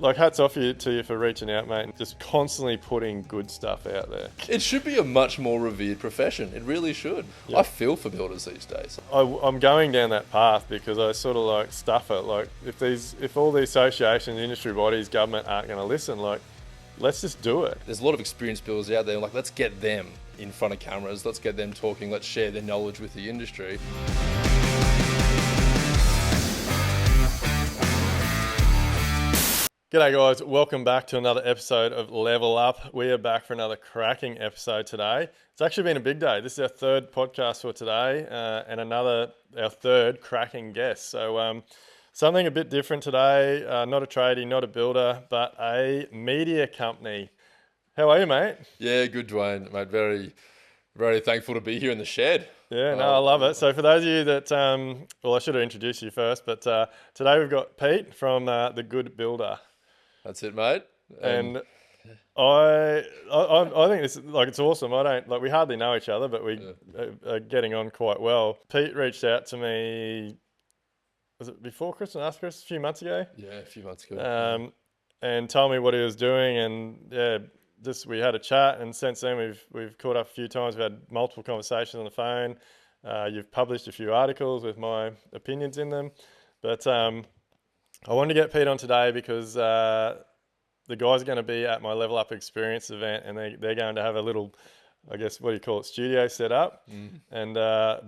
Like, hats off to you for reaching out, mate, and just constantly putting good stuff out there. It should be a much more revered profession. It really should. Yeah. I feel for builders these days. I'm going down that path because I sort of like stuff it. Like, if all these associations, industry bodies, government aren't going to listen, like, let's just do it. There's a lot of experienced builders out there, like, let's get them in front of cameras, let's get them talking, let's share their knowledge with the industry. G'day guys, welcome back to another episode of Level Up. We are back for another cracking episode today. It's actually been a big day. This is our third podcast for today and our third cracking guest. So something a bit different today, not a tradie, not a builder, but a media company. How are you, mate? Yeah, good, Duayne, mate. Very, very thankful to be here in the shed. Yeah, no, I love it. So for those of you that, well, I should have introduced you first, but today we've got Pete from The Good Builder. That's it, mate. And I think this, like, it's awesome. We hardly know each other, but we are getting on quite well. Pete reached out to me, was it before Christmas, after Christmas, a few months ago? Yeah, a few months ago. And told me what he was doing, and yeah, we had a chat, and since then we've caught up a few times. We've had multiple conversations on the phone. You've published a few articles with my opinions in them, but I wanted to get Pete on today because the guys are going to be at my Level Up Experience event, and they're going to have a little, I guess, what do you call it, studio set up and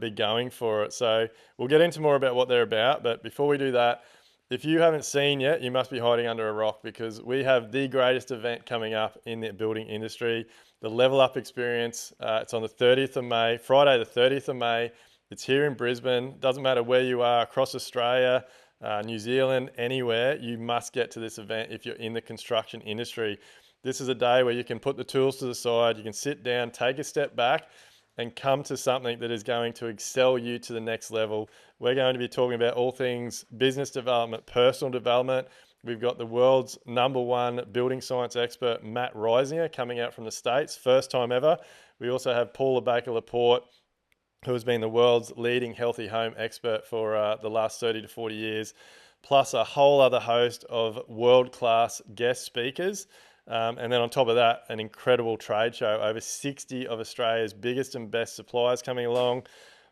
be going for it. So we'll get into more about what they're about. But before we do that, if you haven't seen yet, you must be hiding under a rock, because we have the greatest event coming up in the building industry, the Level Up Experience. It's on the 30th of May, Friday the 30th of May. It's here in Brisbane. Doesn't matter where you are, across Australia, New Zealand, anywhere, you must get to this event if you're in the construction industry. This is a day where you can put the tools to the side, you can sit down, take a step back, and come to something that is going to excel you to the next level. We're going to be talking about all things business development, personal development. We've got the world's #1 building science expert, Matt Risinger, coming out from the States, first time ever. We also have Paula Baker-Laporte, who has been the world's leading healthy home expert for the last 30 to 40 years, plus a whole other host of world-class guest speakers. And then on top of that, an incredible trade show, over 60 of Australia's biggest and best suppliers coming along.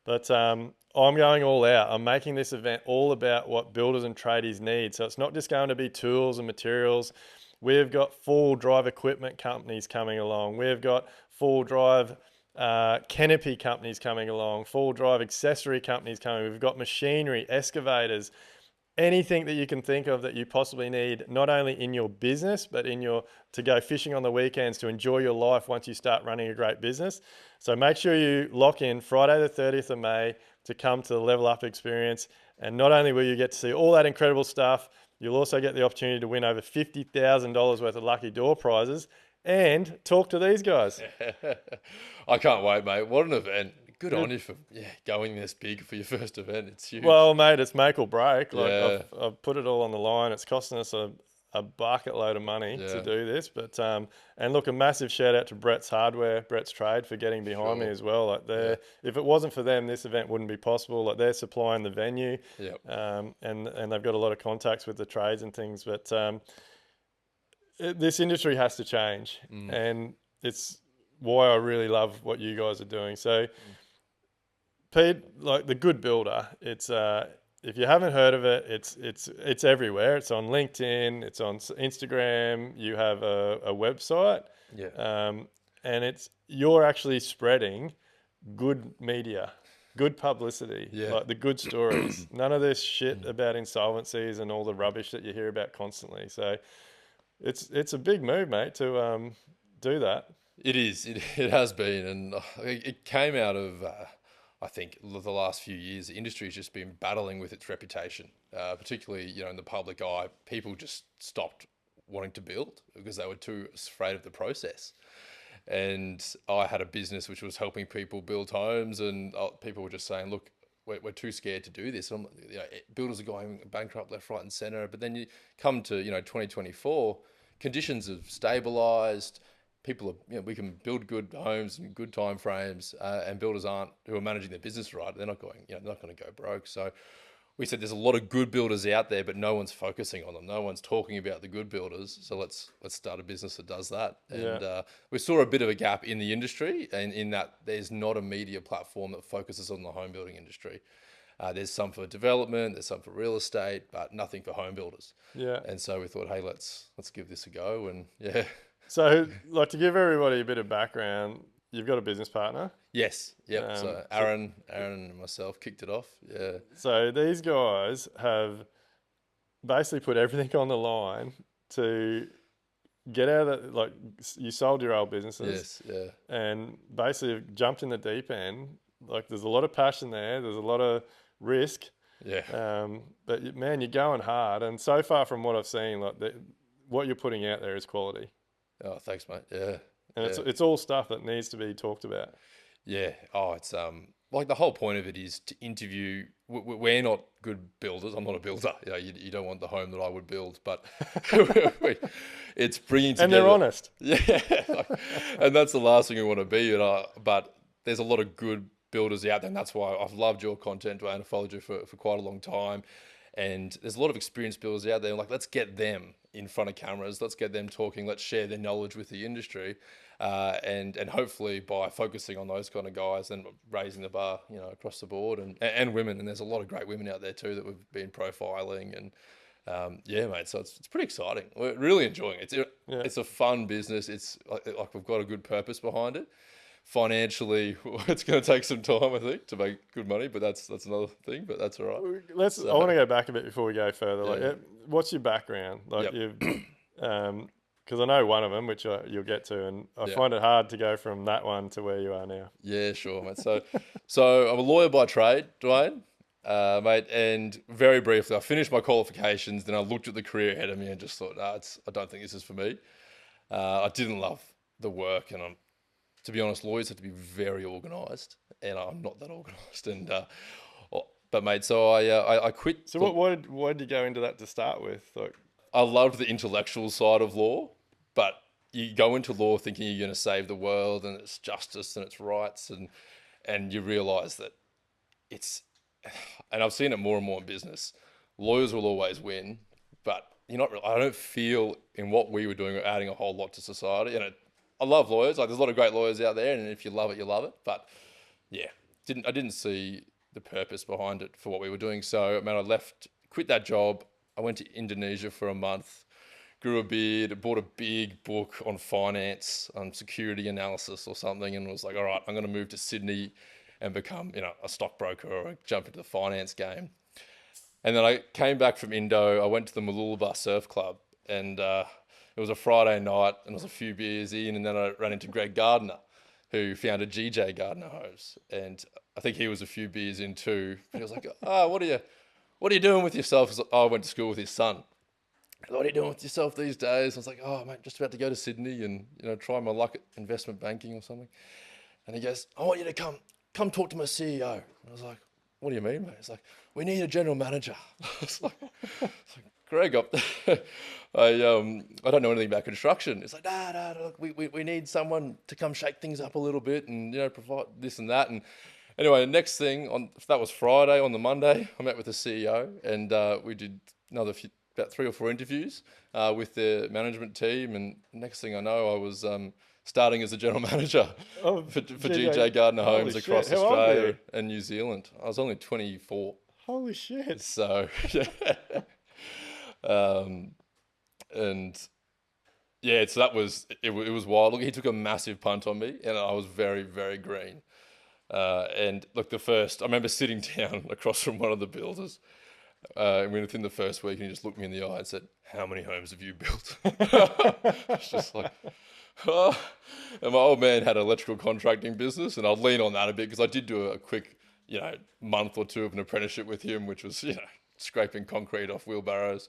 But I'm going all out. I'm making this event all about what builders and tradies need. So it's not just going to be tools and materials. We've got full drive equipment companies coming along. We've got full drive canopy companies coming along, full drive accessory companies coming. We've got machinery, excavators, anything that you can think of that you possibly need, not only in your business, but to go fishing on the weekends, to enjoy your life once you start running a great business. So make sure you lock in Friday the 30th of May to come to the Level Up Experience. And not only will you get to see all that incredible stuff, you'll also get the opportunity to win over $50,000 worth of lucky door prizes and talk to these guys. I can't wait, mate. What an event. Good on you for going this big for your first event. It's huge. Well, mate, it's make or break. I've put it all on the line. It's costing us a bucket load of money to do this. But and look, a massive shout out to Brett's Hardware, Brett's Trade, for getting behind me as well. Like, if it wasn't for them, this event wouldn't be possible. Like, they're supplying the venue, and they've got a lot of contacts with the trades and things. But this industry has to change, and it's why I really love what you guys are doing. So, Pete, like, The Good Builder, it's if you haven't heard of it, it's everywhere. It's on LinkedIn, it's on Instagram. You have a website, and you're actually spreading good media, good publicity, like the good stories. None of this shit about insolvencies and all the rubbish that you hear about constantly. So it's a big move, mate, to do that. It is. It has been, and it came out of I think the last few years. The industry has just been battling with its reputation, particularly in the public eye. People just stopped wanting to build because they were too afraid of the process. And I had a business which was helping people build homes, and people were just saying, "Look, we're too scared to do this." And builders are going bankrupt left, right, and centre. But then you come to 2024, conditions have stabilised. People are, we can build good homes in good time frames, and builders who are managing their business right. They're not going, they're not going to go broke. So we said there's a lot of good builders out there, but no one's focusing on them. No one's talking about the good builders. So let's start a business that does that. Yeah. And we saw a bit of a gap in the industry, and in that there's not a media platform that focuses on the home building industry. There's some for development, there's some for real estate, but nothing for home builders. Yeah. And so we thought, hey, let's give this a go. And yeah, So, like, to give everybody a bit of background, you've got a business partner. yes, yep. Um, So Aaron and myself kicked it off. Yeah, So these guys have basically put everything on the line to get out of the, like, you sold your old businesses yes, yeah, and basically jumped in the deep end. Like, there's a lot of passion there. There's a lot of risk. yeah. But man, you're going hard. And so far from what I've seen, like, what you're putting out there is quality. Oh, thanks, mate. Yeah, And yeah. it's all stuff that needs to be talked about. Yeah. Oh, it's like the whole point of it is to interview. We're not good builders. I'm not a builder. You know, you don't want the home that I would build, but it's bringing together. And they're honest. Yeah, and that's the last thing we want to be. But there's a lot of good builders out there, and that's why I've loved your content, Duayne. I followed you for quite a long time, and there's a lot of experienced builders out there. Like, let's get them in front of cameras. Let's get them talking. Let's share their knowledge with the industry, and hopefully by focusing on those kind of guys and raising the bar, you know, across the board, and women. And there's a lot of great women out there too that we've been profiling, and yeah, mate. So it's pretty exciting. We're really enjoying it. It's a fun business. It's like we've got a good purpose behind it. Financially, it's going to take some time, I think, to make good money, but that's another thing. But that's all right. I want to go back a bit before we go further. Yeah. Like, what's your background? Like, Yep. because I know one of them, which you'll get to, and I Yeah. find it hard to go from that one to where you are now. Yeah, sure, mate. So I'm a lawyer by trade, Duayne, mate. And very briefly, I finished my qualifications. Then I looked at the career ahead of me and just thought, I don't think this is for me. I didn't love the work, and to be honest, lawyers have to be very organised, and I'm not that organised. And but mate, so I quit. So why did you go into that to start with? Like, I loved the intellectual side of law, but you go into law thinking you're going to save the world and it's justice and it's rights, and you realise that it's, and I've seen it more and more in business. Lawyers will always win, but you're not. I don't feel in what we were doing, we're adding a whole lot to society. And I love lawyers. Like, there's a lot of great lawyers out there, and if you love it, you love it. But yeah, I didn't see the purpose behind it for what we were doing. So, man, I quit that job. I went to Indonesia for a month, grew a beard, bought a big book on finance, security analysis or something, and was like, all right, I'm going to move to Sydney and become, a stockbroker or jump into the finance game. And then I came back from Indo. I went to the Mooloolaba Surf Club, and it was a Friday night, and I was a few beers in, and then I ran into Greg Gardner, who founded GJ Gardner Homes, and I think he was a few beers in too. And he was like, "Oh, what are you doing with yourself?" I was like, "Oh, I went to school with his son." "What are you doing with yourself these days?" I was like, "Oh, mate, just about to go to Sydney and try my luck at investment banking or something." And he goes, "I want you to come talk to my CEO." And I was like, "What do you mean, mate?" He's like, "We need a general manager." I was like, "Greg, I don't know anything about construction." It's like, nah, look, we need someone to come shake things up a little bit and provide this and that. And anyway, the next thing that was Friday. On the Monday, I met with the CEO, and we did about 3 or 4 interviews with the management team. And next thing I know, I was starting as a general manager for GJ Gardner Homes across Australia and New Zealand. I was only 24. Holy shit! So yeah. And yeah, so that was it was wild. Look, he took a massive punt on me, and I was very, very green. And look, I remember sitting down across from one of the builders, and within the first week, and he just looked me in the eye and said, "How many homes have you built?" I was just like, oh. And my old man had an electrical contracting business, and I'd lean on that a bit because I did do a quick, month or two of an apprenticeship with him, which was, scraping concrete off wheelbarrows.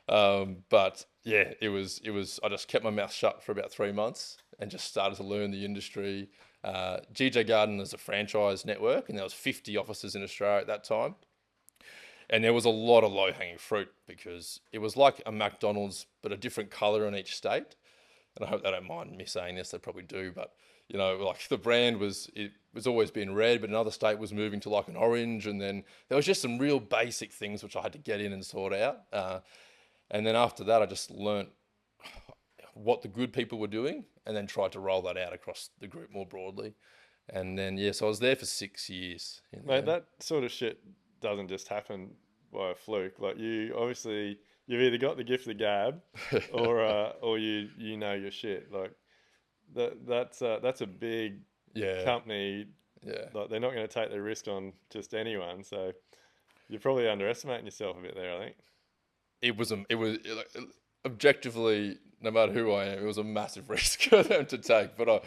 But yeah, it was, I just kept my mouth shut for about 3 months and just started to learn the industry. GJ Garden is a franchise network, and there was 50 offices in Australia at that time. And there was a lot of low-hanging fruit because it was like a McDonald's, but a different colour in each state. And I hope they don't mind me saying this, they probably do. But, you know, like the brand it was always been red, but another state was moving to like an orange, and then there was just some real basic things which I had to get in and sort out. And then after that, I just learnt what the good people were doing, and then tried to roll that out across the group more broadly. And then so I was there for 6 years in the Mate, end. that sort of shit doesn't just happen by a fluke. Like you obviously you've either got the gift of the gab, or you know your shit. Like that's a big Yeah, company. yeah. Like they're not going to take the risk on just anyone. So you're probably underestimating yourself a bit there, I think. Like, objectively, no matter who I am, it was a massive risk for them to take. But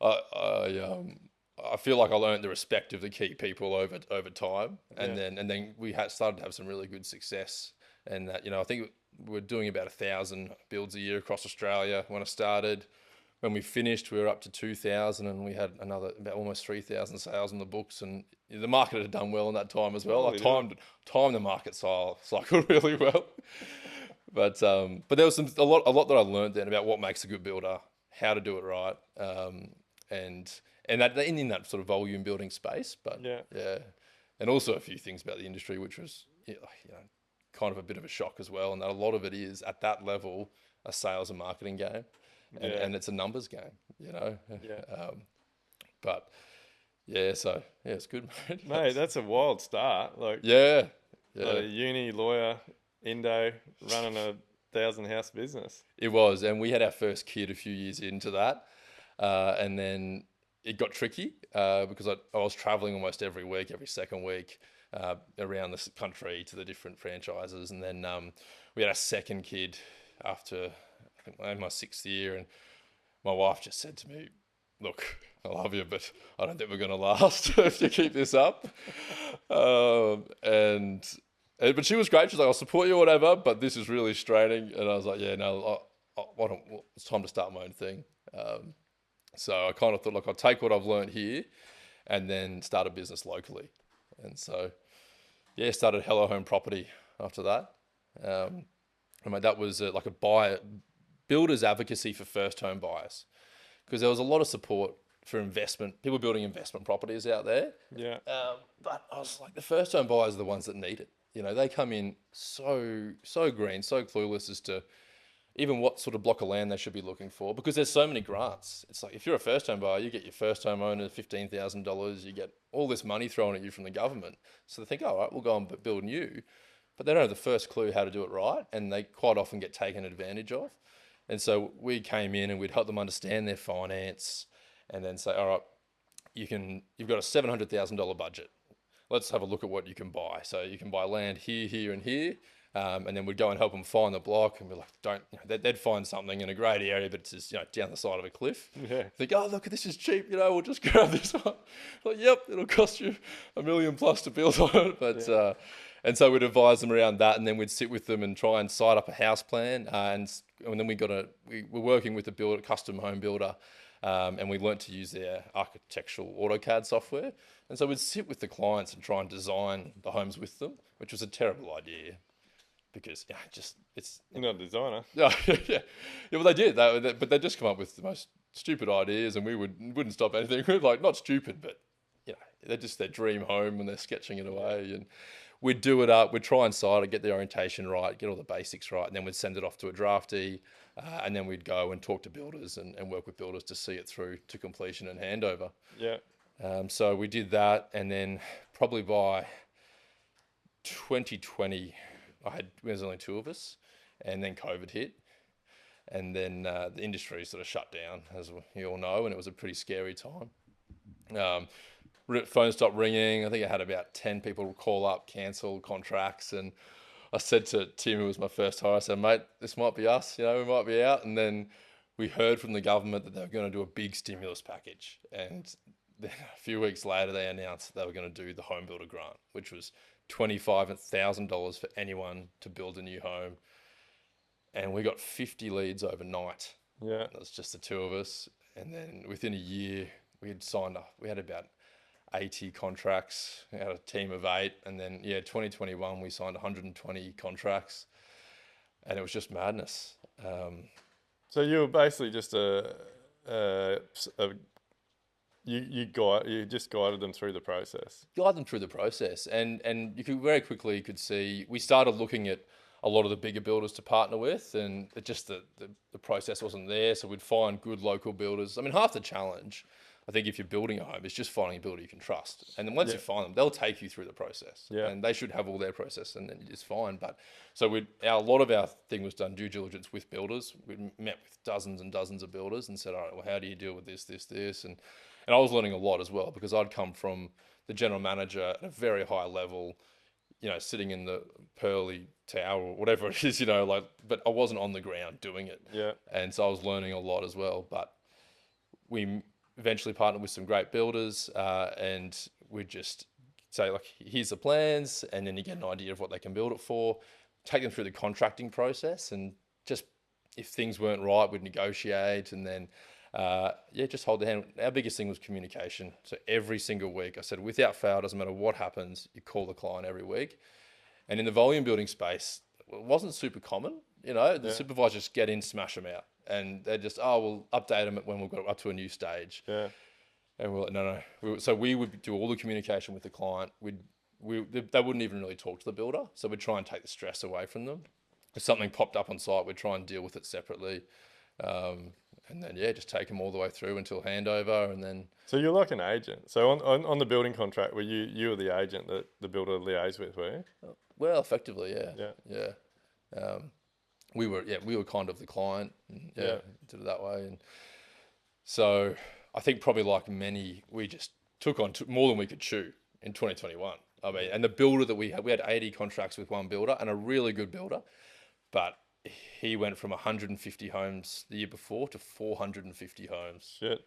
I feel like I learned the respect of the key people over time, Yeah, and then we had started to have some really good success. And that, I think we were doing about 1,000 builds a year across Australia when I started. When we finished, we were up to 2,000, and we had another about almost 3,000 sales in the books. And the market had done well in that time as well. I holy hell. timed the market cycle really well. But there was a lot that I learned then about what makes a good builder, how to do it right, and that in that sort of volume building space. But Yeah, yeah, and also a few things about the industry, which was kind of a bit of a shock as well, and that a lot of it is at that level a sales and marketing game, yeah, and it's a numbers game, you know. yeah. Um, but yeah, so yeah, it's good, mate. Mate, that's a wild start. Yeah, Like yeah. a uni lawyer, Indo, running a 1,000 house business. It was, and we had our first kid a few years into that, and then it got tricky because I was traveling almost every week, every second week, around the country to the different franchises, and then we had a second kid after I think I had my 6th year, and my wife just said to me, "Look, I love you, but I don't think we're going to last if you keep this up." But she was great. She's like, "I'll support you, whatever, but this is really straining." And I was like, "Yeah, no, it's time to start my own thing." So I kind of thought, like, I'll take what I've learned here and then start a business locally. And so, yeah, started Hello Home Property after that. That was like a builder's advocacy for first home buyers, because there was a lot of support for investment, people building investment properties out there. Yeah, But I was like, the first home buyers are the ones that need it. They come in so green, so clueless as to even what sort of block of land they should be looking for, because there's so many grants. It's like if you're a first home buyer, you get your first home owner $15,000, you get all this money thrown at you from the government. So they think, all right, we'll go and build new, but they don't have the first clue how to do it right, and they quite often get taken advantage of. And so we came in and we'd help them understand their finance, and then say, all right, you've got a $700,000 budget. Let's have a look at what you can buy. So you can buy land here, here, and here. And then we'd go and help them find the block, and be like, they'd find something in a great area, but it's just, down the side of a cliff. yeah, Think, oh, look, this is cheap, we'll just grab this one. Like, yep, it'll cost you $1 million plus to build on it. But, yeah, and so we'd advise them around that, and then we'd sit with them and try and cite up a house plan. And then we were working with a custom home builder, and we learnt to use their architectural AutoCAD software. And so we'd sit with the clients and try and design the homes with them, which was a terrible idea, because it's you're not a designer. yeah. Well, they did, but they just come up with the most stupid ideas, and we wouldn't stop anything. We're like, not stupid, but they're just their dream home, and they're sketching it away. And we'd do it up, we'd try and site it, get the orientation right, get all the basics right, and then we'd send it off to a draftee, and then we'd go and talk to builders and work with builders to see it through to completion and handover. Yeah, So we did that, and then probably by 2020, there was only two of us, and then COVID hit, and then the industry sort of shut down, as you all know, and it was a pretty scary time. Phone stopped ringing. I think I had about 10 people call up, cancel contracts, and I said to Tim, who was my first hire, I said, mate, this might be us, we might be out. And then we heard from the government that they were going to do a big stimulus package, and then a few weeks later they announced they were going to do the home builder grant, which was $25,000 for anyone to build a new home. And we got 50 leads overnight. yeah. That was just the two of us. And then within a year, we had signed up. We had about 80 contracts. We had a team of 8. And then, 2021, we signed 120 contracts. And it was just madness. So you were basically just a you just guided them through the process. Guide them through the process, and you could very quickly see we started looking at a lot of the bigger builders to partner with, and it just the process wasn't there. So we'd find good local builders. I mean, half the challenge, I think, if you're building a home, is just finding a builder you can trust. And then once Yeah, you find them, they'll take you through the process, yeah, and they should have all their process, and then it's fine. But so a lot of our thing was done due diligence with builders. We met with dozens and dozens of builders and said, all right, well, how do you deal with this, and I was learning a lot as well because I'd come from the general manager at a very high level, sitting in the Pearly Tower or whatever it is, like, but I wasn't on the ground doing it. yeah, And so I was learning a lot as well. But we eventually partnered with some great builders, and we'd just say, like, here's the plans, and then you get an idea of what they can build it for, take them through the contracting process, and just if things weren't right, we'd negotiate, and then just hold the hand. Our biggest thing was communication. So every single week, I said, without fail, doesn't matter what happens, you call the client every week. And in the volume building space, it wasn't super common. The supervisors just get in, smash them out, and they're just, we'll update them when we've got up to a new stage. yeah, And we're like, no. So we would do all the communication with the client. They wouldn't even really talk to the builder. So we'd try and take the stress away from them. If something popped up on site, we'd try and deal with it separately. And then, just take them all the way through until handover, and then... So you're like an agent. So on the building contract, you were the agent that the builder liaised with, were you? Well, effectively, yeah. Yeah. Yeah. We were kind of the client, and Yeah. did it that way. And so I think probably like many, we just took on more than we could chew in 2021. I mean, and the builder that we had 80 contracts with one builder, and a really good builder, but he went from 150 homes the year before to 450 homes. Shit.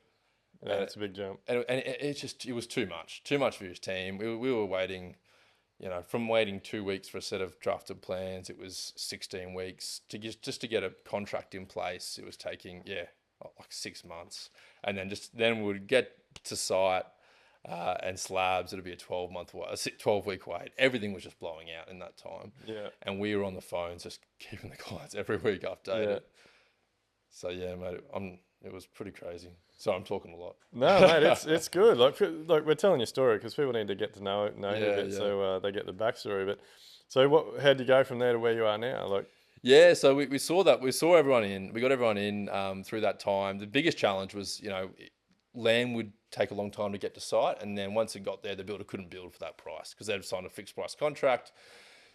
Yeah, that's a big jump. And it was too much for his team. We were waiting, from waiting 2 weeks for a set of drafted plans, it was 16 weeks just to get a contract in place. It was taking, like 6 months. And then we'd get to site, and slabs, it'd be a 12-week wait. Everything was just blowing out in that time. Yeah. And we were on the phones just keeping the clients every week updated. Yeah. So mate, it was pretty crazy. So I'm talking a lot. No, mate, it's good. Like we're telling your story because people need to get to know you a bit, so they get the backstory. But so how'd you go from there to where you are now? Like, yeah, so we saw that. We saw everyone in. We got everyone in through that time. The biggest challenge was, land would take a long time to get to site, and then once it got there, the builder couldn't build for that price because they'd signed a fixed price contract.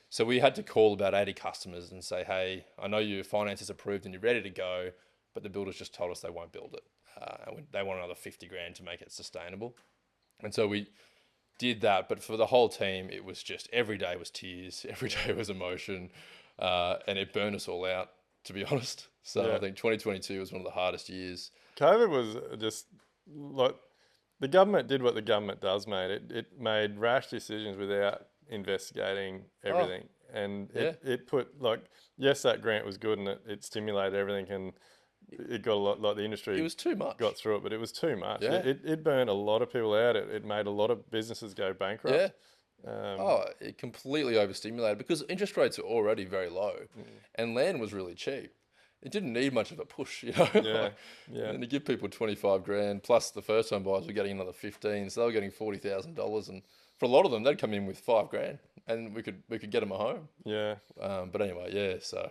So we had to call about 80 customers and say, hey, I know your finance is approved and you're ready to go, but the builders just told us they won't build it. They want another 50 grand to make it sustainable. And so we did that, but for the whole team, it was just every day was tears, every day was emotion, and it burned us all out, to be honest. So I think 2022 was one of the hardest years. COVID was just like the government did what the government does, mate. It made rash decisions without investigating everything, and it put yes, that grant was good and it stimulated everything, and it got a lot, like the industry. It was too much. Got through it, but it was too much. Yeah. It burned a lot of people out. It made a lot of businesses go bankrupt. Yeah. It completely overstimulated because interest rates are already very low, and land was really cheap. It didn't need much of a push, Yeah. And to give people 25 grand plus the first home buyers were getting another 15, so they were getting $40,000, and for a lot of them, they'd come in with 5 grand, and we could get them a home. Yeah. But anyway, so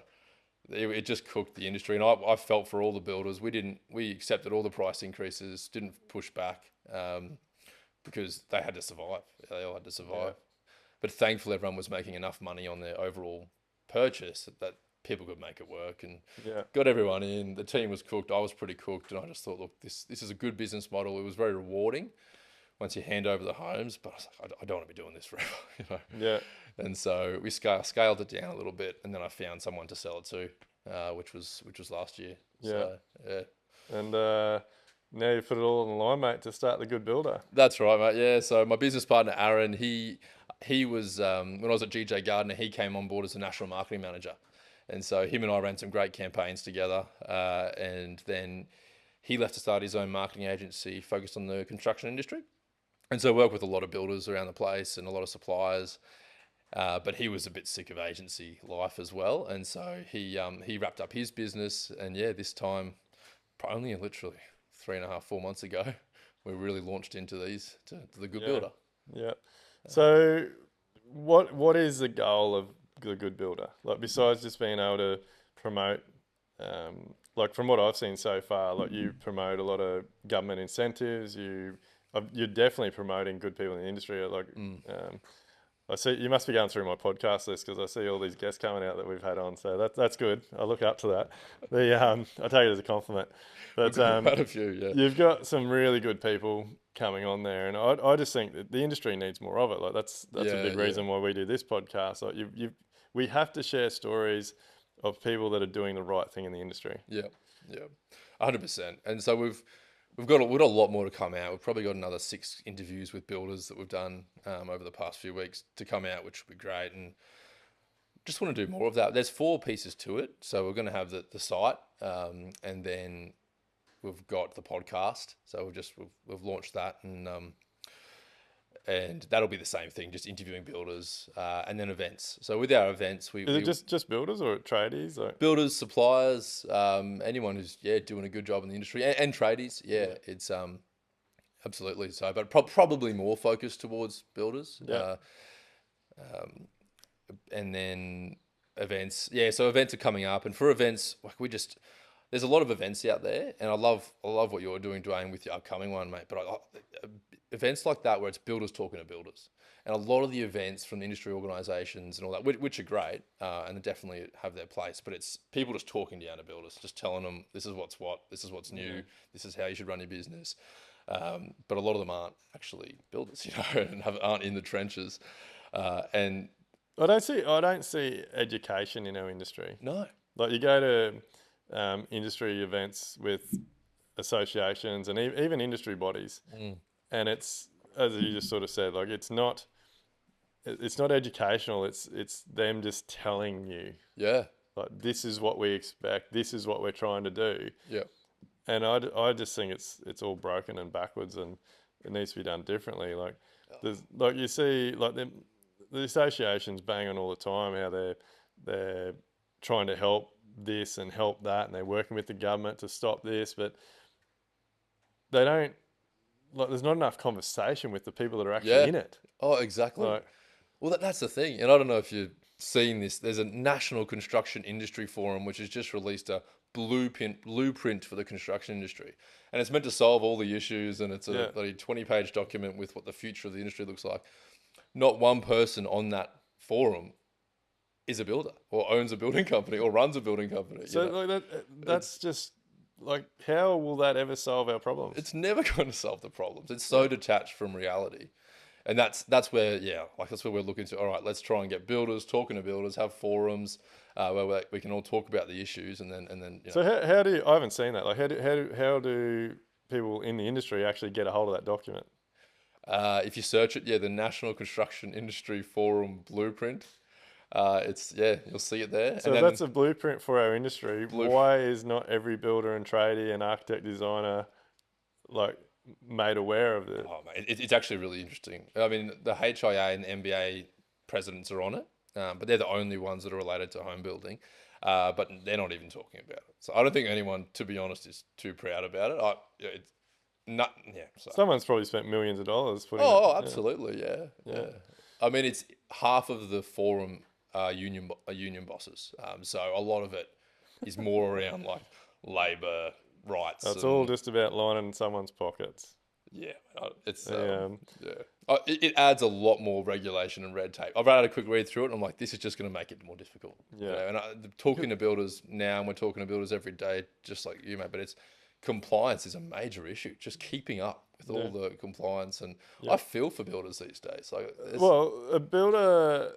it just cooked the industry, and I felt for all the builders. We accepted all the price increases, didn't push back, because they had to survive. They all had to survive. Yeah. But thankfully, everyone was making enough money on their overall purchase that people could make it work, and got everyone in. The team was cooked. I was pretty cooked, and I just thought, look, this is a good business model. It was very rewarding once you hand over the homes, but I was like, I don't want to be doing this forever, Yeah. And so we scaled it down a little bit, and then I found someone to sell it to, which was last year. Yeah. So, yeah. And now you put it all on the line, mate, to start the Good Builder. That's right, mate. Yeah. So my business partner Aaron, he was when I was at GJ Gardner, he came on board as a national marketing manager. And so him and I ran some great campaigns together, and then he left to start his own marketing agency focused on the construction industry. And so I worked with a lot of builders around the place and a lot of suppliers, but he was a bit sick of agency life as well. And so he wrapped up his business, and this time, only literally 3.5, 4 months ago, we really launched into these to the good Yeah, builder. yeah. So, what is the goal of the good builder? Like besides just being able to promote, like from what I've seen so far, like you promote a lot of government incentives. You're definitely promoting good people in the industry. Like, Mm. I see you must be going through my podcast list because I see all these guests coming out that we've had on. So that's good. I look up to that. I take it as a compliment. But We've had a few, yeah. you've got some really good people coming on there, and I just think that the industry needs more of it. Like that's a Yeah, big yeah, reason why we do this podcast. Like we have to share stories of people that are doing the right thing in the industry. yeah, yeah, 100%. And so we've got a lot more to come out. We've probably got another 6 interviews with builders that we've done over the past few weeks to come out, which will be great. And just want to do more of that. There's 4 pieces to it. So we're going to have the site, and then we've got the podcast. So we've launched that, and that'll be the same thing, just interviewing builders, and then events. So with our events, Is it we just builders or tradies? Like, builders, suppliers, anyone who's doing a good job in the industry, and tradies. Yeah, it's absolutely so, but probably more focused towards builders. yeah, And then events. Yeah, so events are coming up, and for events, like there's a lot of events out there, and I love what you're doing, Duayne, with your upcoming one, mate. But events like that where it's builders talking to builders, and a lot of the events from the industry organisations and all that, which are great, and they definitely have their place. But it's people just talking down to builders, just telling them this is this is what's new, this is how you should run your business. But a lot of them aren't actually builders, and aren't in the trenches, and I don't see education in our industry. no. Like you go to industry events with associations and even industry bodies, Mm. and it's as you just sort of said, like it's not educational. It's them just telling you Yeah. like this is what we expect, this is what we're trying to do, Yeah. and I just think it's all broken and backwards, and it needs to be done differently. Like there's like you see like the associations bang on all the time how they're trying to help this and help that, and they're working with the government to stop this, but they don't like. There's not enough conversation with the people that are actually Yeah. in it. Oh, exactly. Like, Well, that's the thing. And I don't know if you've seen this. There's a National Construction Industry Forum which has just released a blueprint for the construction industry. And it's meant to solve all the issues, and it's a yeah. bloody 20-page document with what the future of the industry looks like. Not one person on that forum is a builder or owns a building company or runs a building company. So like that's just like how will that ever solve our problems? It's never going to solve the problems. It's so detached from reality. And that's where, that's where we're looking to. All right, let's try and get builders talking to builders, have forums where we can all talk about the issues, and then. So how do you, I haven't seen that. Like how do people in the industry actually get a hold of that document? If you search it, the National Construction Industry Forum Blueprint. You'll see it there. So And if then that's a blueprint for our industry, blue, why is not every builder and tradie and architect designer like made aware of it? oh mate, it's actually really interesting. I mean, the HIA and the MBA presidents are on it, but they're the only ones that are related to home building. But they're not even talking about it. So I don't think anyone, to be honest, is too proud about it. It's not, yeah. So. Someone's probably spent millions of dollars putting it. Oh, absolutely, yeah. Yeah. I mean, it's half of the forum union bosses. So a lot of it is more around like labour rights. It's all just about lining someone's pockets. Yeah, it's Yeah. It adds a lot more regulation and red tape. I've had a quick read through it, and I'm like, this is just going to make it more difficult. Yeah. And talking to builders now, and we're talking to builders every day, just like you, mate. But it's compliance is a major issue. Just keeping up with all the compliance, and I feel for builders these days. Like, Well, a builder.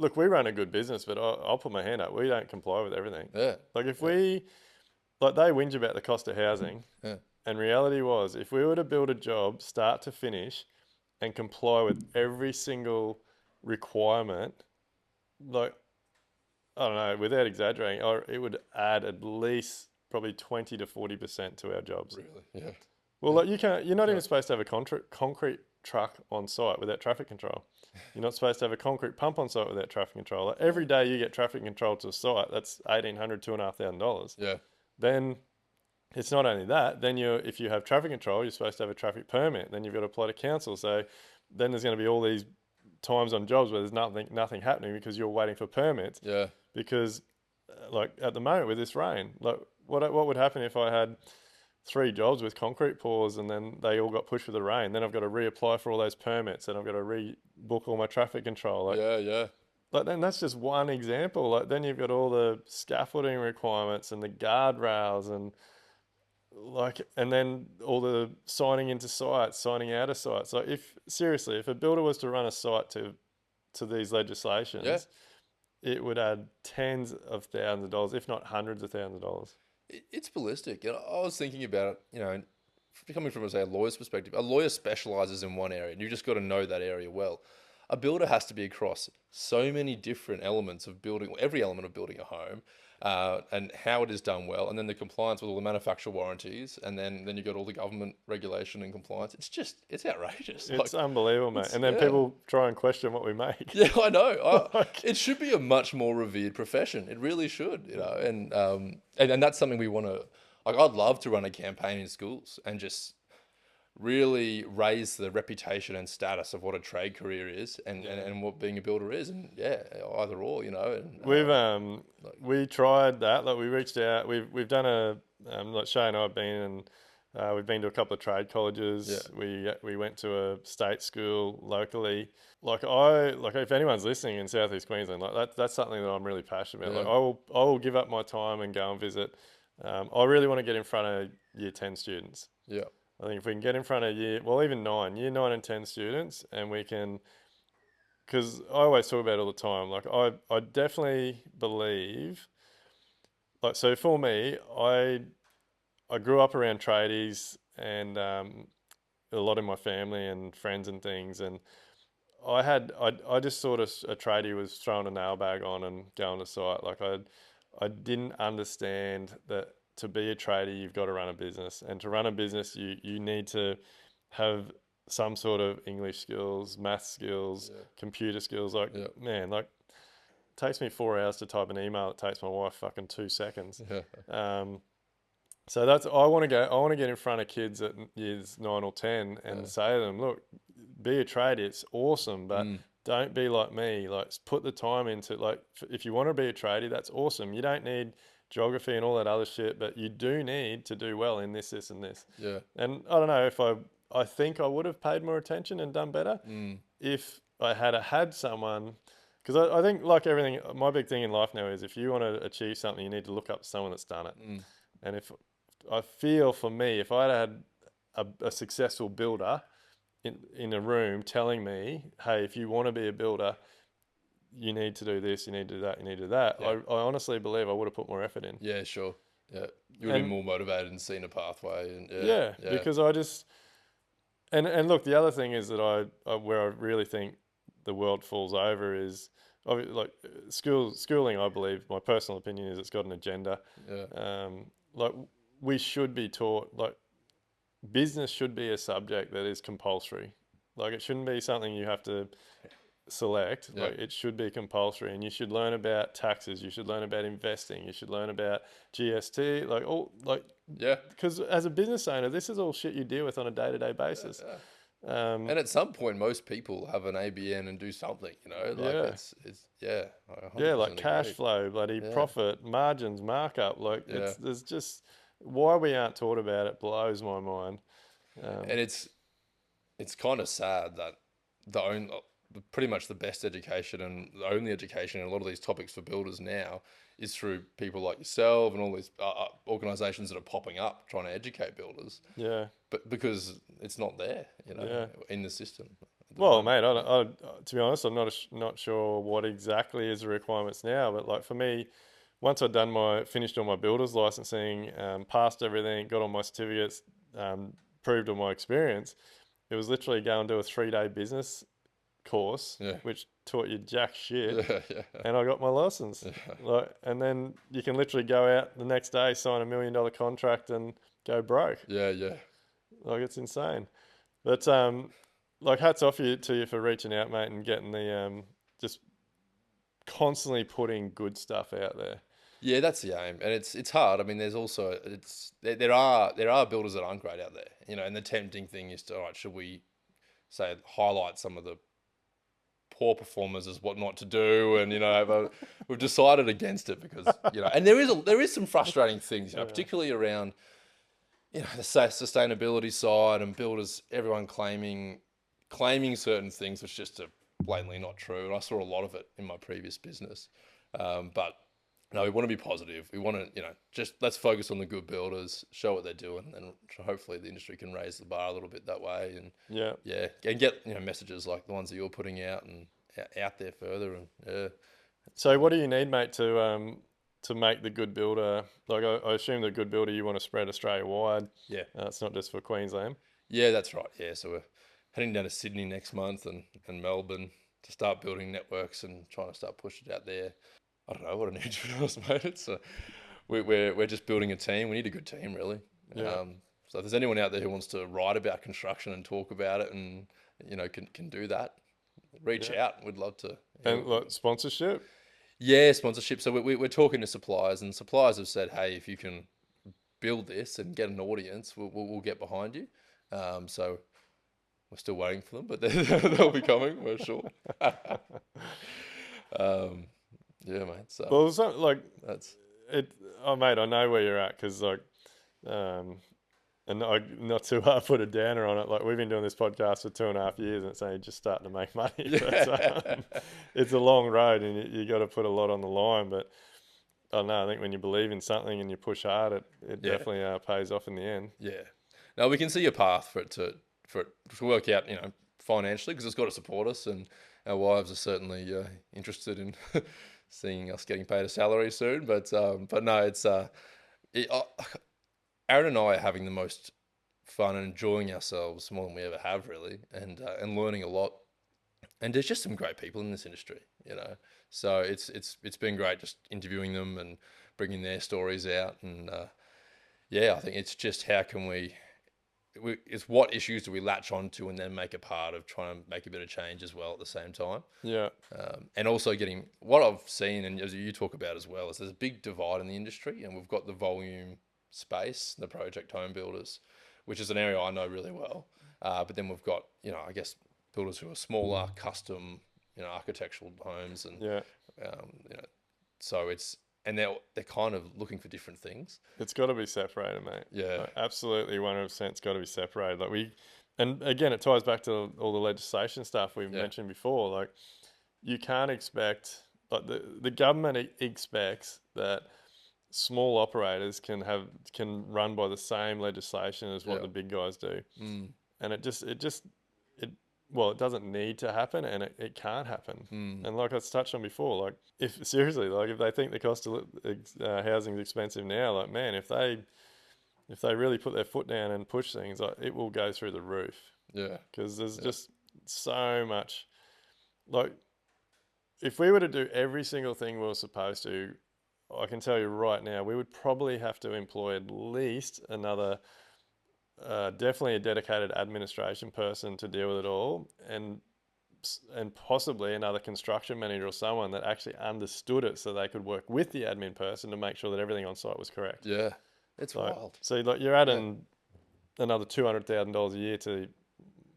Look, we run a good business, but I'll put my hand up. We don't comply with everything. yeah, Like if we, like they whinge about the cost of housing, yeah, and reality was if we were to build a job start to finish and comply with every single requirement, like I don't know, without exaggerating, or it would add at least probably 20 to 40% to our jobs. really, yeah. Well, like you're not even supposed to have a concrete truck on site without traffic control. You're not supposed to have a concrete pump on site without traffic control. Like every day you get traffic control to a site, that's $1,800, $2,500. Yeah. Then it's not only that. Then if you have traffic control, you're supposed to have a traffic permit. Then you've got to apply to council. So then there's going to be all these times on jobs where there's nothing happening because you're waiting for permits. Yeah. Because like at the moment with this rain, like what would happen if I had three jobs with concrete pours and then they all got pushed with the rain? Then I've got to reapply for all those permits and I've got to rebook all my traffic control. Yeah. Yeah. Like then that's just one example. Like then you've got all the scaffolding requirements and the guardrails and like and then all the signing into sites, signing out of sites. Like if seriously, if a builder was to run a site to these Yeah. legislations, it would add tens of thousands of dollars, if not hundreds of thousands of dollars. It's ballistic. You know, I was thinking about it, coming from, say, a lawyer's perspective. A lawyer specializes in one area, and you've just got to know that area well. A builder has to be across so many different elements of building, every element of building a home, and how it is done well, and then the compliance with all the manufacturer warranties, and then you've got all the government regulation and compliance. It's outrageous. It's unbelievable, mate. And then yeah. people try and question what we make. Yeah, I know. Like, It should be a much more revered profession. It really should, and that's something we want to. Like, I'd love to run a campaign in schools and just really raise the reputation and status of what a trade career is and what being a builder is, and yeah, either or, And we tried that. Like we reached out. We've done like Shay and I have been and we've been to a couple of trade colleges. We went to a state school locally. Like if anyone's listening in Southeast Queensland, like that's something that I'm really passionate about. Yeah. Like I will give up my time and go and visit. I really want to get in front of year 10 students. Yeah. I think if we can get in front of even year 9 and 10 students, and we can, because I always talk about it all the time. Like I definitely believe, like so for me, I grew up around tradies and a lot in my family and friends and things, and I just thought a tradie was throwing a nail bag on and going to site. Like I didn't understand that to be a tradie you've got to run a business, and to run a business you need to have some sort of English skills, math skills, computer skills. Like man, like it takes me 4 hours to type an email. It takes my wife fucking 2 seconds. So I want to go. I want to get in front of kids at years 9 or 10 and say to them, look, be a tradie. It's awesome, but don't be like me. Like put the time into like if you want to be a tradie, that's awesome. You don't need geography and all that other shit, but you do need to do well in this, and this. Yeah. And I don't know if I think I would have paid more attention and done better if I had someone. Because I think like everything, my big thing in life now is if you want to achieve something, you need to look up someone that's done it. And if I feel for me, if I had a successful builder in a room telling me, hey, if you want to be a builder, you need to do this, you need to do that, you need to do that. Yeah. I honestly believe I would have put more effort in. Yeah, sure. Yeah, you would be more motivated and seen a pathway, and because I just and look, the other thing is that I where I really think the world falls over is like schooling. I believe my personal opinion is it's got an agenda. Like we should be taught like business should be a subject that is compulsory. Like it shouldn't be something you have to select. Like it should be compulsory, and you should learn about taxes. You should learn about investing. You should learn about GST. Because as a business owner, this is all shit you deal with on a day-to-day basis. And at some point, most people have an ABN and do something. Like cash flow, bloody profit, margins, markup. Like there's just why we aren't taught about it blows my mind. And it's kind of sad that pretty much the best education and the only education in a lot of these topics for builders now is through people like yourself and all these organisations that are popping up trying to educate builders. Yeah. But because it's not there, in the system. Well, mate, to be honest, I'm not sure what exactly is the requirements now, but like for me, once I'd finished all my builder's licensing, passed everything, got all my certificates, proved all my experience, it was literally go and do a 3-day business course, which taught you jack shit, and I got my license. And then you can literally go out the next day, sign $1 million contract, and go broke. Like it's insane. But like hats off to you for reaching out, mate, and getting the just constantly putting good stuff out there. Yeah, that's the aim, and it's hard. I mean, there's also there are builders that aren't great out there, and the tempting thing is to, all right, should we say highlight some of the poor performers as what not to do, and but we've decided against it because and there is some frustrating things, Yeah. particularly around the sustainability side and builders, everyone claiming certain things which just are blatantly not true. And I saw a lot of it in my previous business. But no, we want to be positive. We want to, just let's focus on the good builders, show what they're doing, and hopefully the industry can raise the bar a little bit that way. And Yeah. yeah, and get messages like the ones that you're putting out and out there further. And yeah, So what do you need, mate, to make the good builder? Like I assume the good builder you want to spread Australia wide. yeah, It's not just for Queensland. yeah, that's right. Yeah, so we're heading down to Sydney next month and Melbourne to start building networks and trying to start pushing it out there. I don't know what I need to do, mate. It's we're just building a team. We need a good team, really. Yeah. So if there's anyone out there who wants to write about construction and talk about it, and can do that, reach Yeah. out. We'd love to. And like sponsorship. Yeah, sponsorship. So we're talking to suppliers, and suppliers have said, hey, if you can build this and get an audience, we'll get behind you. So we're still waiting for them, but they'll be coming, we're sure. um, yeah, mate. So Well, it's not like that's it. Oh, mate, I know where you're at because like, and I not too hard put a downer on it. Like we've been doing this podcast for 2.5 years, and it's only just starting to make money. But, it's a long road, and you got to put a lot on the line. But I don't know. I think when you believe in something and you push hard, it yeah, definitely pays off in the end. yeah. Now we can see a path for it to work out, financially, because it's got to support us, and our wives are certainly interested in seeing us getting paid a salary soon. But no, it, Aaron and I are having the most fun and enjoying ourselves more than we ever have, really, and learning a lot. And there's just some great people in this industry. So it's been great just interviewing them and bringing their stories out. And yeah, I think it's just how can it's what issues do we latch onto and then make a part of trying to make a bit of change as well at the same time. Yeah. And also getting what I've seen, and as you talk about as well, is there's a big divide in the industry, and we've got the volume space, the project home builders, which is an area I know really well. But then we've got, I guess, builders who are smaller, custom, architectural homes, and Yeah. so and they're kind of looking for different things. It's got to be separated, mate. Yeah, Like, absolutely, 100%. It's got to be separated. And again, it ties back to all the legislation stuff we mentioned before. Like, you can't expect, like the government expects that small operators can run by the same legislation as what yeah, the big guys do, mm, and it well, it doesn't need to happen, and it can't happen. And like I touched on before, like if seriously, like if they think the cost of housing is expensive now, like man, if they really put their foot down and push things, like it will go through the roof. yeah, Because there's just so much. Like if we were to do every single thing we were supposed to, I can tell you right now, we would probably have to employ at least another, definitely a dedicated administration person to deal with it all, and possibly another construction manager or someone that actually understood it, so they could work with the admin person to make sure that everything on site was correct. yeah. It's Like, wild. so like you're adding another $200,000 a year to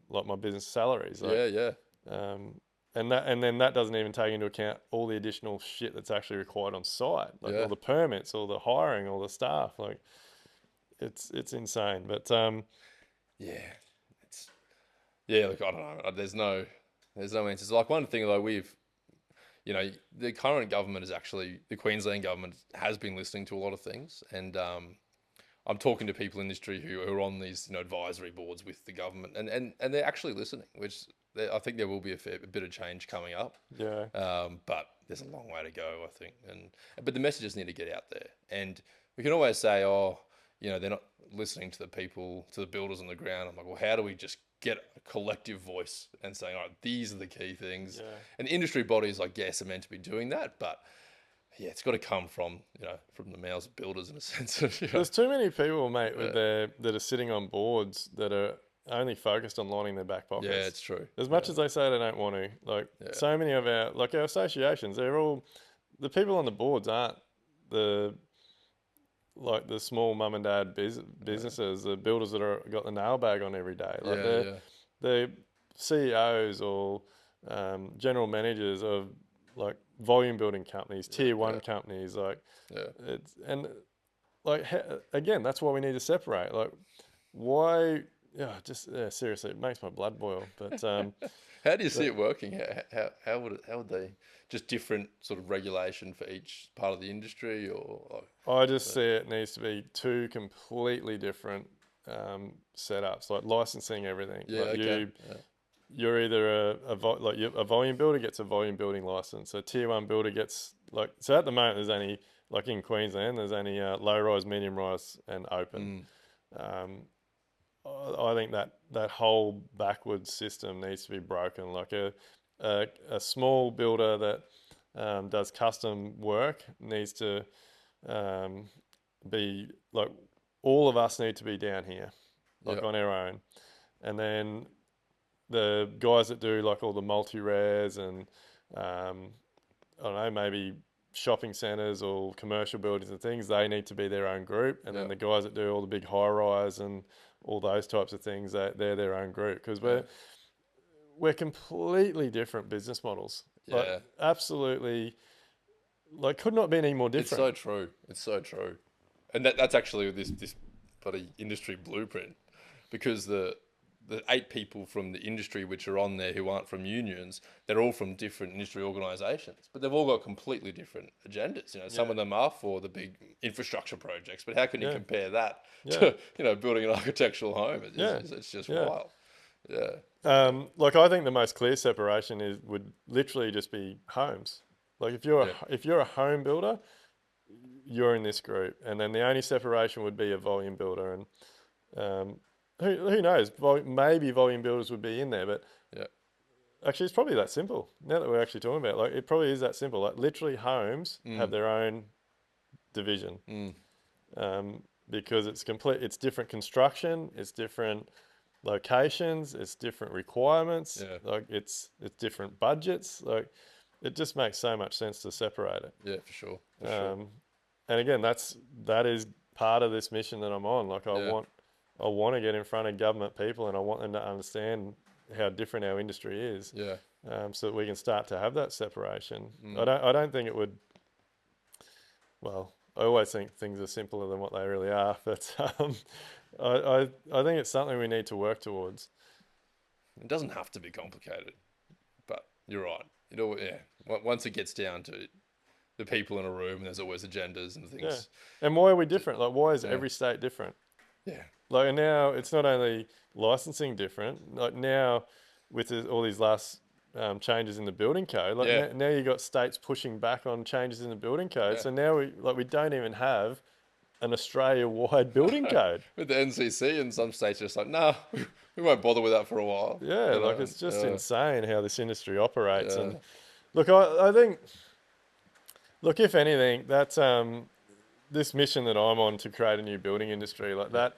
like my business salaries. Like, Yeah, yeah, and then that doesn't even take into account all the additional shit that's actually required on site, like yeah. all the permits, all the hiring, all the staff. Like it's insane. But Yeah, it's Look, I don't know. There's no answers. Like one thing, like the current government is actually the Queensland government has been listening to a lot of things, and I'm talking to people in the industry who are on these advisory boards with the government, and they're actually listening, which I think there will be a bit of change coming up. yeah, But there's a long way to go, I think, but the messages need to get out there, and we can always say, oh, they're not listening to the people, to the builders on the ground. I'm like, well, how do we just get a collective voice and saying, all right, these are the key things. yeah. And industry bodies, I guess, are meant to be doing that, but yeah, it's got to come from from the mouths of builders in a sense. There's too many people, mate, that are sitting on boards that are only focused on lining their back pockets. Yeah, it's true. As much as they say they don't want to, like so many of our associations, they're all the people on the boards the small mum and dad businesses, the builders that are got the nail bag on every day, like Yeah, yeah, the CEOs or general managers of like volume building companies, yeah, tier yeah, one companies, like yeah. it's and like again, that's why we need to separate. Like why? Yeah, just seriously, it makes my blood boil. But How do you see but it working? How would they just different sort of regulation for each part of the industry or like, I just see it needs to be two completely different setups, like licensing everything. yeah, Like okay, you're either a volume builder gets a volume building license. A tier one builder gets like so at the moment there's only like in Queensland there's only low rise, medium rise, and open. mm, Um, I think that whole backwards system needs to be broken. Like a small builder that does custom work needs to um, be like all of us need to be down here, yeah, like on our own, and then the guys that do like all the multi rares and um, I don't know, maybe shopping centres or commercial buildings and things, they need to be their own group. And yeah, then the guys that do all the big high rise and all those types of things, they're their own group because yeah, we're completely different business models. Like yeah. absolutely, like could not be any more It's different. so true. It's so true, and that's actually this bloody industry blueprint, because the 8 people from the industry which are on there who aren't from unions, they're all from different industry organisations, but they've all got completely different agendas. You know, some Yeah, of them are for the big infrastructure projects, but how can you yeah, compare that yeah, to building an architectural home? yeah, It's just yeah. wild. Yeah, Like I think the most clear separation is would literally just be homes. Like yeah, if you're a home builder, you're in this group, and then the only separation would be a volume builder, and who knows? Maybe volume builders would be in there, but yeah, actually, it's probably that simple. Now that we're actually talking about it, like it probably is that simple. Like literally, homes have mm, their own division mm, because it's different construction, it's different locations, it's different requirements, yeah, like it's different budgets. Like it just makes so much sense to separate it. yeah, for sure, for sure. Um, and again, that is part of this mission that I'm on. Like Yeah, I want to get in front of government people, and I want them to understand how different our industry is, yeah, so that we can start to have that separation. mm. I don't think it would. Well, I always think things are simpler than what they really are, but I think it's something we need to work towards. It doesn't have to be complicated. But you're right. It all, yeah. Once it gets down to the people in a room, and there's always agendas and Yeah, things. and why are we different? Like, why is Yeah, every state different? yeah, Like, and now it's not only licensing different. Like now, with all these last changes in the building code, like yeah, now you got states pushing back on changes in the building code. yeah. So now we don't even have an Australia-wide building code. With the NCC in some states, just like, nah, we won't bother with that for a while. Yeah, You like know. it's just insane how this industry operates. Yeah, And look, I think, look, if anything, that's this mission that I'm on to create a new building industry like yeah, that.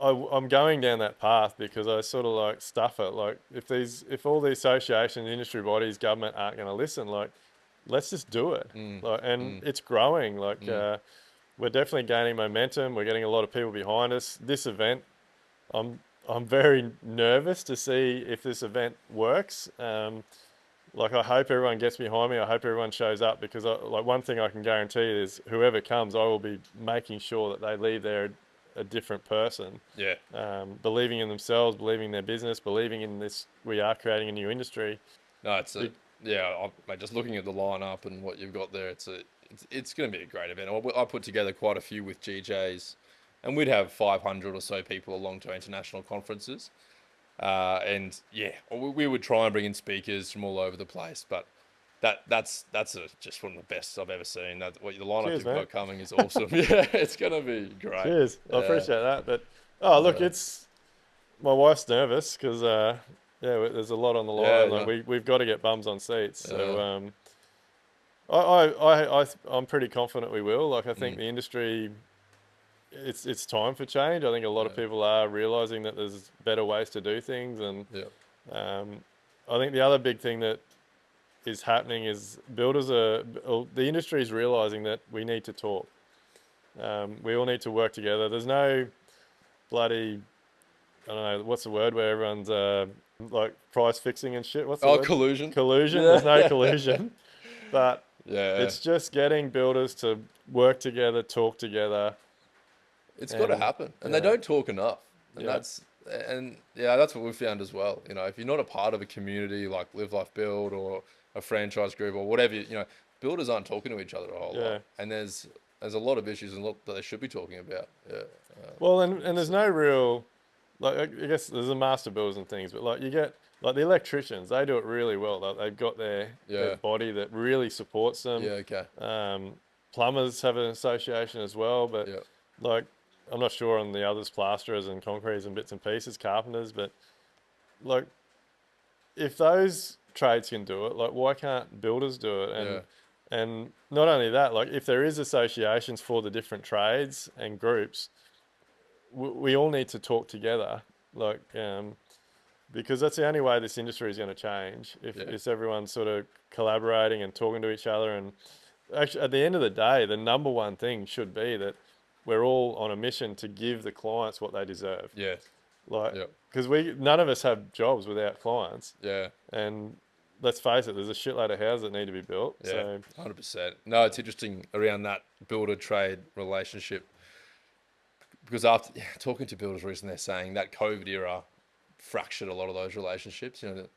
I'm going down that path because I sort of like stuff it. Like if all these associations, industry bodies, government aren't going to listen, like let's just do it. mm, Like, and mm, it's growing. Like mm, we're definitely gaining momentum. We're getting a lot of people behind us. This event, I'm I'm very nervous to see if this event works. Like I hope everyone gets behind me. I hope everyone shows up because like one thing I can guarantee is whoever comes, I will be making sure that they leave there a different person, yeah. believing in themselves, believing in their business, believing in this. We are creating a new industry. No, it's a yeah. Mate, just looking at the lineup and what you've got there, it's going to be a great event. I put together quite a few with GJs, and we'd have 500 or so people along to our international conferences. And yeah, we would try and bring in speakers from all over the place, but just one of the best I've ever seen. That what the lineup Cheers, you've mate. got coming is awesome. Yeah, it's gonna be great. Cheers. I Yeah, appreciate that. But oh, look, yeah, it's my wife's nervous because yeah, there's a lot on the yeah, line. Like yeah, we've got to get bums on seats. yeah. So I'm pretty confident we will. Like I think Mm, the industry, it's time for change. I think a lot of yeah, people are realizing that there's better ways to do things, and yeah, um, I think the other big thing that is happening is the industry is realizing that we need to talk. We all need to work together. There's no bloody, I don't know, what's the word where everyone's like price fixing and shit. What's the Oh, word? collusion. Collusion. There's no Yeah. collusion, but Yeah. it's just getting builders to work together, talk together, It's got to and happen, and they yeah, don't talk enough, and yeah, that's what we've found as well. You know, if you're not a part of a community like Live Life Build or a franchise group or whatever, you know, builders aren't talking to each other a whole lot, yeah. and there's a lot of issues and a lot that they should be talking about. Yeah, Well, and there's it's no real, like, I guess there's the master builders and things, but like you get like the electricians, they do it really well. Like, they've got their yeah, body that really supports them. yeah, okay, Um, Plumbers have an association as well, but yeah, like I'm not sure on the others, plasterers and concretes and bits and pieces, carpenters, but like if those trades can do it, like why can't builders do it? yeah, And not only that, like if there is associations for the different trades and groups, we all need to talk together, like because that's the only way this industry is going to change. yeah, If everyone's sort of collaborating and talking to each other, and actually at the end of the day, the number one thing should be that we're all on a mission to give the clients what they deserve. yeah, Like, yeah, because we none of us have jobs without clients, yeah. and let's face it, there's a shitload of houses that need to be built. Yeah, So 100%. No, it's interesting around that builder trade relationship because after talking to builders recently, they're saying that COVID era fractured a lot of those relationships. You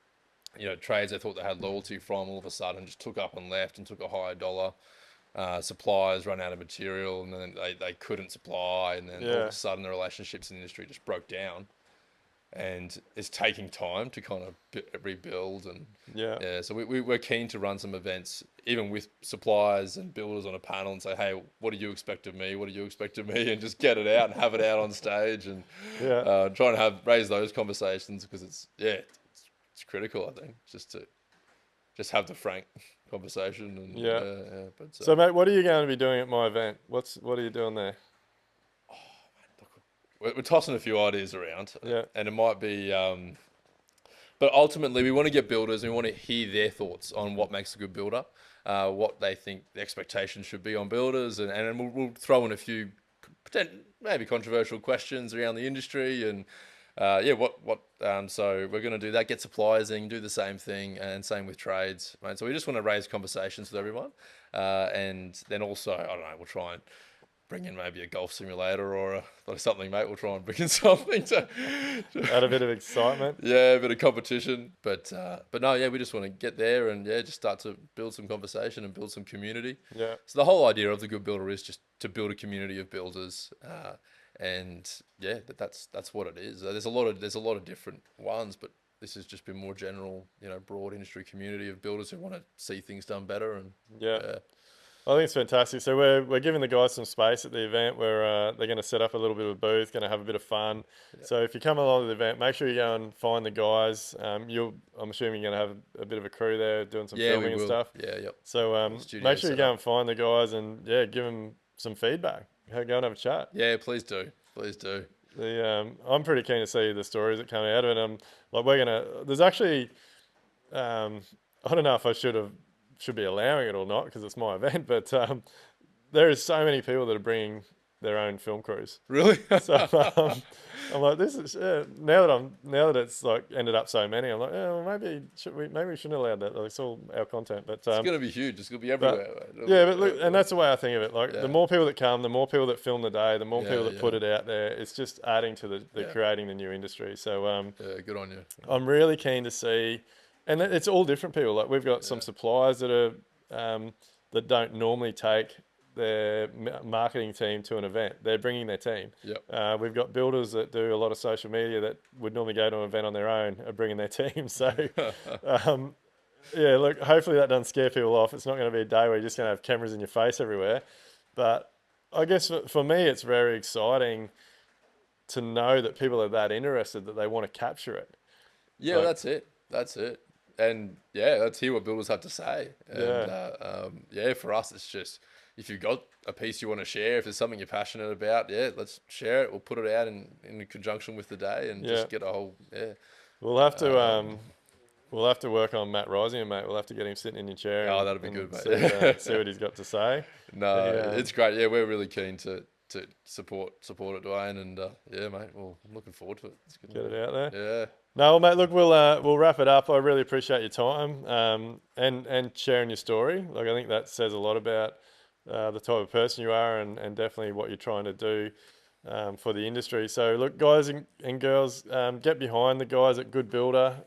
know, trades they thought they had loyalty from all of a sudden just took up and left and took a higher dollar. Suppliers run out of material and then they couldn't supply, and then all of yeah, a sudden the relationships in the industry just broke down. And it's taking time to kind of rebuild. And yeah, yeah, so we're keen to run some events even with suppliers and builders on a panel and say, hey, what do you expect of me, what do you expect of me, and just get it out and have it out on stage, and yeah, try and raise those conversations, because it's critical, I think, just to just have the frank conversation. And yeah. but So, mate, what are you going to be doing at my event? What are you doing there? we're tossing a few ideas around, Yeah, and it might be but ultimately, we want to get builders and we want to hear their thoughts on what makes a good builder, what they think the expectations should be on builders, and we'll throw in a few maybe controversial questions around the industry, and so we're going to do that, get suppliers in, do the same thing, and same with trades, right? So we just want to raise conversations with everyone, and then also, I don't know, we'll try and bring in maybe a golf simulator or something, mate. We'll try and bring in something add a bit of excitement. yeah, a bit of competition. But no, yeah, we just want to get there and just start to build some conversation and build some community. Yeah, So the whole idea of the Good Builder is just to build a community of builders, and yeah, that's what it is. There's a lot of different ones, but this has just been more general, broad industry community of builders who want to see things done better. And yeah. yeah, I think it's fantastic. So we're giving the guys some space at the event where they're going to set up a little bit of a booth, going to have a bit of fun. yeah, So if you come along to the event, make sure you go and find the guys. I'm assuming you're going to have a bit of a crew there doing some yeah, we filming and will. stuff. Yeah, yep. So Got the studio make sure you set go up. and find the guys and give them some feedback. Go and have a chat. Yeah, please do, please do. I'm pretty keen to see the stories that come out of it. Like we're gonna. There's actually I don't know if I should be allowing it or not because it's my event, but there is so many people that are bringing their own film crews. Really? So I'm like, this is now that it's like ended up so many. I'm like, well, maybe we shouldn't allow that. Like, it's all our content, It's gonna be huge. It's gonna be but everywhere. Right? yeah, but look, and that's the way I think of it. Like the Yeah, more people that come, the more people that film the day, the more yeah, people that yeah, put it out there. It's just adding to the yeah, creating the new industry. So yeah. Good on you. I'm really keen to see, and it's all different people. Like we've got some Yeah, suppliers that are that don't normally take their marketing team to an event. They're bringing their team. yep. We've got builders that do a lot of social media that would normally go to an event on their own, are bringing their team. So, um, yeah, look, hopefully that doesn't scare people off. It's not going to be a day where you're just going to have cameras in your face everywhere. But I guess for me, it's very exciting to know that people are that interested that they want to capture it. Yeah, Like, that's it. That's it. And yeah, let's hear what builders have to say. And yeah, yeah, for us, it's just if you've got a piece you want to share, if there's something you're passionate about, yeah, let's share it. We'll put it out in conjunction with the day and yeah. just get a whole, yeah. We'll have to Um, We'll have to work on Matt Rosian, mate. We'll have to get him sitting in your chair. Oh, that'd be good, mate. See what he's got to say. No, it's great. Yeah, we're really keen to support it, Duayne, and yeah, mate. Well, I'm looking forward to it. It's good. Get it out there. Yeah. No, well, mate. Look, we'll wrap it up. I really appreciate your time and sharing your story. Like, I think that says a lot about the type of person you are, and definitely what you're trying to do for the industry. So, look, guys and girls, get behind the guys at Good Builder.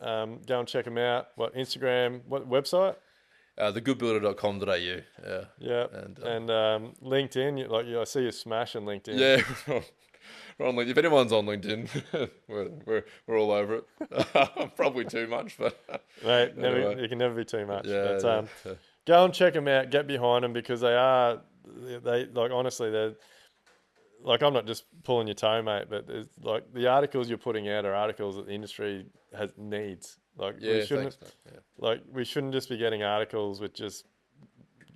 Go and check them out. What Instagram? What website? Thegoodbuilder.com.au. Yeah. And LinkedIn. I see you smashing LinkedIn. Yeah. We're on LinkedIn. If anyone's on LinkedIn, we're all over it. Probably too much, but mate, anyway. You can never be too much. Yeah, but, go and check them out. Get behind them, because they honestly, they're like, I'm not just pulling your toe, mate, but like the articles you're putting out are articles that the industry needs. Like, we shouldn't, thanks, mate. Yeah. like, we shouldn't just be getting articles with just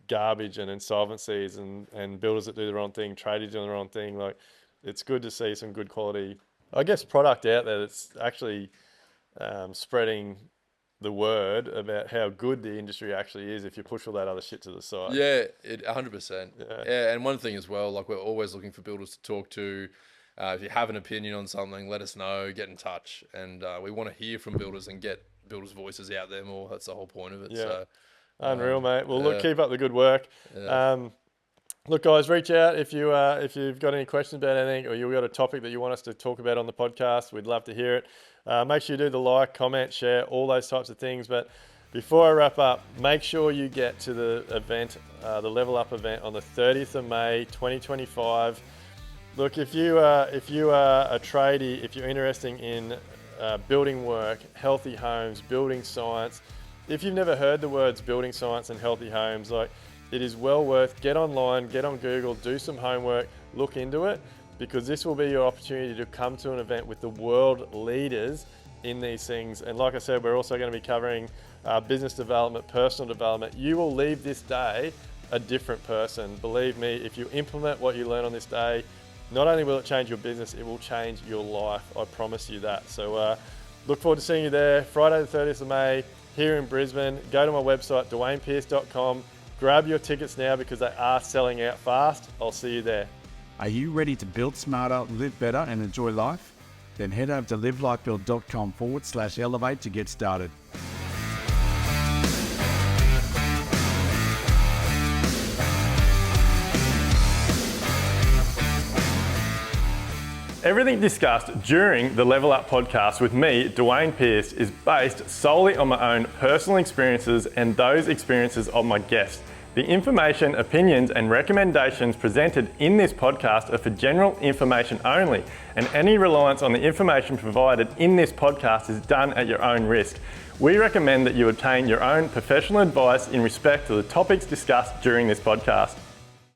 garbage and insolvencies and builders that do the wrong thing, tradies doing the wrong thing. Like, it's good to see some good quality, I guess, product out there that's actually spreading the word about how good the industry actually is if you push all that other shit to the side. Yeah, 100%. Yeah, and one thing as well, like, we're always looking for builders to talk to. If you have an opinion on something, let us know, get in touch. And we want to hear from builders and get builders' voices out there more. That's the whole point of it. Yeah. So, unreal, mate. Well, look, keep up the good work. Yeah. Look, guys, reach out if you've got any questions about anything, or you've got a topic that you want us to talk about on the podcast. We'd love to hear it. Make sure you do the like, comment, share, all those types of things. But before I wrap up, make sure you get to the event, the Level Up event on the 30th of May, 2025. Look, if you are a tradie, if you're interested in building work, healthy homes, building science, if you've never heard the words building science and healthy homes, like, it is well worth, get online, get on Google, do some homework, look into it, because this will be your opportunity to come to an event with the world leaders in these things. And like I said, we're also going to be covering business development, personal development. You will leave this day a different person. Believe me, if you implement what you learn on this day, not only will it change your business, it will change your life. I promise you that. So look forward to seeing you there, Friday the 30th of May, here in Brisbane. Go to my website, duaynepearce.com. Grab your tickets now, because they are selling out fast. I'll see you there. Are you ready to build smarter, live better, and enjoy life? Then head over to livelifebuild.com/elevate to get started. Everything discussed during the Level Up podcast with me, Duayne Pearce, is based solely on my own personal experiences and those experiences of my guests. The information, opinions, and recommendations presented in this podcast are for general information only, and any reliance on the information provided in this podcast is done at your own risk. We recommend that you obtain your own professional advice in respect to the topics discussed during this podcast.